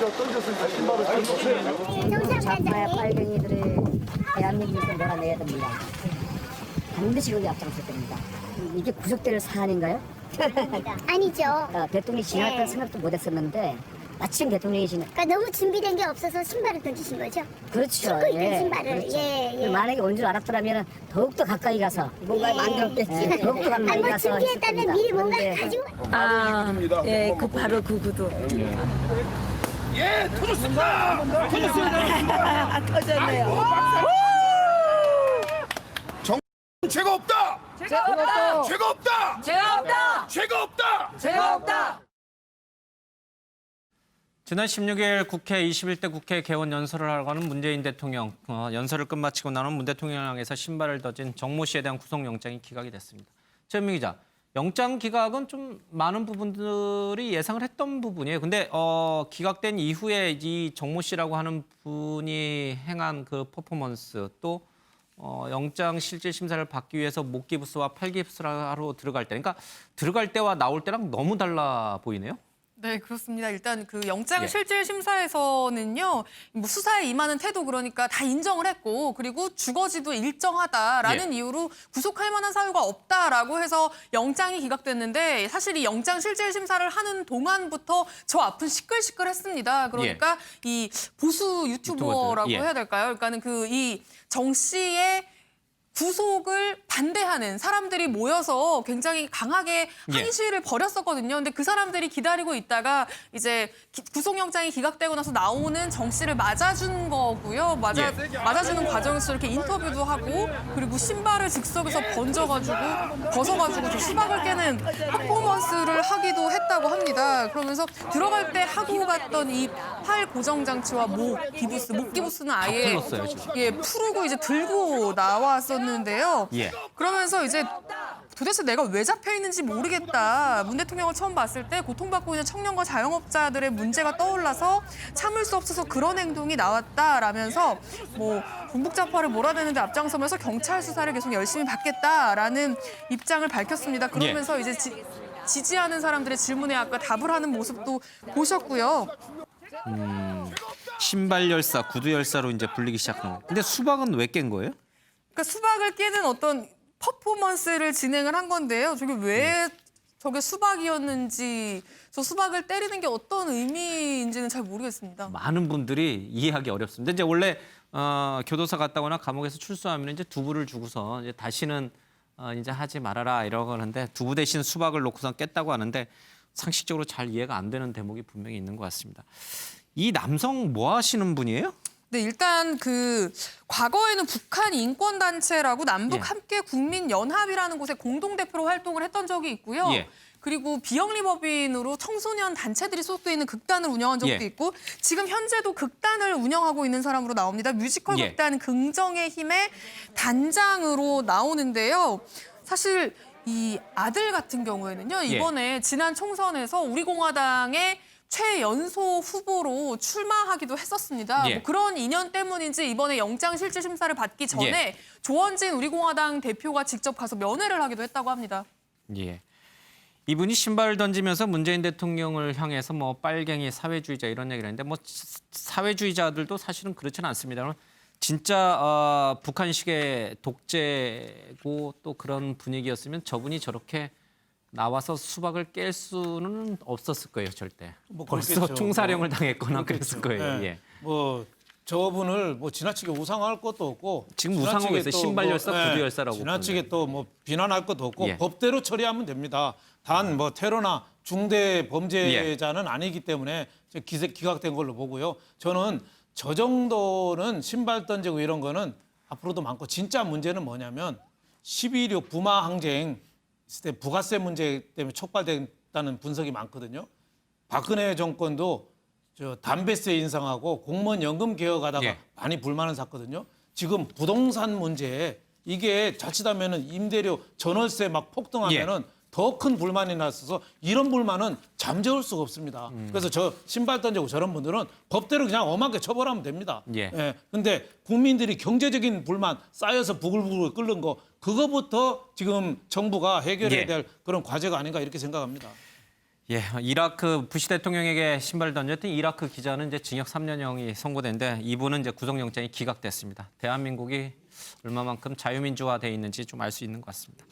던졌으니까 신발을 던졌어요. 좌파야 빨갱이들을 대한민국에서 몰아내야 됩니다. 반드시 거기 앞장설 겁니다. 이게 구속될 사안인가요? 아니죠. 대통령이 지나갈 생각도 못했었는데 마침 대통령이시네. 그러니까 너무 준비된 게 없어서 신발을 던지신 거죠? 그렇죠. 신고 있던 신발을. 그렇죠. 예. 만약에 온 줄 알았더라면 더욱더 가까이 가서 뭔가 만들었겠지. 더욱더 가까이 아니, 뭐 가서 준비했다면 미리 뭔가를 가지고. 예, 그 바로 그 구두. 예, 터졌습니다. 터졌습니다. 터졌네요. 죄가 없다. 죄가 없다. 죄가 없다. 죄가 없다. 죄가 없다. 죄가 없다. 지난 16일 국회 21대 국회 개원 연설을 하러 가는 문재인 대통령. 연설을 끝마치고 나는 문 대통령을 향해서 신발을 던진 정모 씨에 대한 구속영장이 기각이 됐습니다. 최현미 기자, 영장 기각은 좀 많은 부분들이 예상을 했던 부분이에요. 근데 기각된 이후에 이 정모 씨라고 하는 분이 행한 그 퍼포먼스 또 영장 실질 심사를 받기 위해서 목기부스와 팔기부스를 하러 들어갈 때, 그러니까 들어갈 때와 나올 때랑 너무 달라 보이네요. 네, 그렇습니다. 일단 그 영장 예. 실질 심사에서는요, 뭐 수사에 임하는 태도 그러니까 다 인정을 했고, 그리고 주거지도 일정하다라는 이유로 구속할 만한 사유가 없다라고 해서 영장이 기각됐는데, 사실 이 영장 실질 심사를 하는 동안부터 저 앞은 시끌시끌했습니다. 그러니까 이 보수 유튜버라고 예. 해야 될까요? 그러니까는 그 이 정 씨의 구속을 반대하는 사람들이 모여서 굉장히 강하게 항의 시위를 벌였었거든요. 근데 그 사람들이 기다리고 있다가 이제 구속영장이 기각되고 나서 나오는 정 씨를 맞아준 거고요. 맞아주는 과정에서 이렇게 인터뷰도 하고 그리고 신발을 즉석에서 벗어가지고 수박을 깨는 퍼포먼스를 하기도 했다고 합니다. 그러면서 들어갈 때 하고 갔던 이 팔 고정 장치와 목 기부스는 아예 풀었어요, 지금. 푸르고 이제 들고 나왔었는데요. 예. 그러면서 이제 도대체 내가 왜 잡혀 있는지 모르겠다. 문 대통령을 처음 봤을 때 고통받고 있는 청년과 자영업자들의 문제가 떠올라서 참을 수 없어서 그런 행동이 나왔다라면서 뭐 군북자파를 몰아내는데 앞장서면서 경찰 수사를 계속 열심히 받겠다라는 입장을 밝혔습니다. 그러면서 이제 지지하는 사람들의 질문에 아까 답을 하는 모습도 보셨고요. 신발 열사, 구두 열사로 이제 불리기 시작한 거예요. 근데 수박은 왜 깬 거예요? 그러니까 수박을 깨는 어떤 퍼포먼스를 진행을 한 건데요. 저게 왜 저게 수박이었는지, 저 수박을 때리는 게 어떤 의미인지는 잘 모르겠습니다. 많은 분들이 이해하기 어렵습니다. 이제 원래 교도소 갔다거나 감옥에서 출소하면 이제 두부를 주고서 이제 다시는 이제 하지 말아라 이러고 하는데 두부 대신 수박을 놓고선 깼다고 하는데 상식적으로 잘 이해가 안 되는 대목이 분명히 있는 것 같습니다. 이 남성 뭐 하시는 분이에요? 네, 일단 그 과거에는 북한 인권단체라고 남북 함께 국민연합이라는 곳에 공동대표로 활동을 했던 적이 있고요. 예. 그리고 비영리법인으로 청소년 단체들이 소속돼 있는 극단을 운영한 적도 있고 지금 현재도 극단을 운영하고 있는 사람으로 나옵니다. 뮤지컬 극단 긍정의 힘의 단장으로 나오는데요. 사실 이 아들 같은 경우에는요. 이번에 지난 총선에서 우리공화당의 최연소 후보로 출마하기도 했었습니다. 뭐 그런 인연 때문인지 이번에 영장 실질 심사를 받기 전에 조원진 우리공화당 대표가 직접 가서 면회를 하기도 했다고 합니다. 예. 이분이 신발을 던지면서 문재인 대통령을 향해서 뭐 빨갱이 사회주의자 이런 얘기를 했는데 뭐 사회주의자들도 사실은 그렇지는 않습니다. 진짜 북한식의 독재고 또 그런 분위기였으면 저분이 저렇게 나와서 수박을 깰 수는 없었을 거예요, 절대. 뭐 벌써 그렇겠죠. 총사령을 당했거나 그랬을 거예요. 네. 예. 뭐 저분을 뭐 지나치게 우상할 것도 없고 지금 우상하고 있어요. 신발 열사, 구두 열사라고. 지나치게 또 뭐 비난할 것도 없고 예. 법대로 처리하면 됩니다. 단 뭐 테러나 중대 범죄자는 아니기 때문에 기각된 걸로 보고요. 저는 저 정도는 신발 던지고 이런 거는 앞으로도 많고 진짜 문제는 뭐냐면 12.16 부마 항쟁 있을 때 부가세 문제 때문에 촉발됐다는 분석이 많거든요. 박근혜 정권도 저 담배세 인상하고 공무원 연금 개혁하다가 많이 불만을 샀거든요. 지금 부동산 문제 이게 자칫하면은 임대료 전월세 막 폭등하면은 더 큰 불만이 났어서 이런 불만은 잠재울 수가 없습니다. 그래서 저 신발 던지고 저런 분들은 법대로 그냥 엄하게 처벌하면 됩니다. 근데 국민들이 경제적인 불만 쌓여서 부글부글 끓는 거 그거부터 지금 정부가 해결해야 될 그런 과제가 아닌가 이렇게 생각합니다. 예, 이라크 부시 대통령에게 신발을 던졌던 이라크 기자는 이제 징역 3년형이 선고된데 이분은 이제 구속영장이 기각됐습니다. 대한민국이 얼마만큼 자유민주화돼 있는지 좀 알 수 있는 것 같습니다.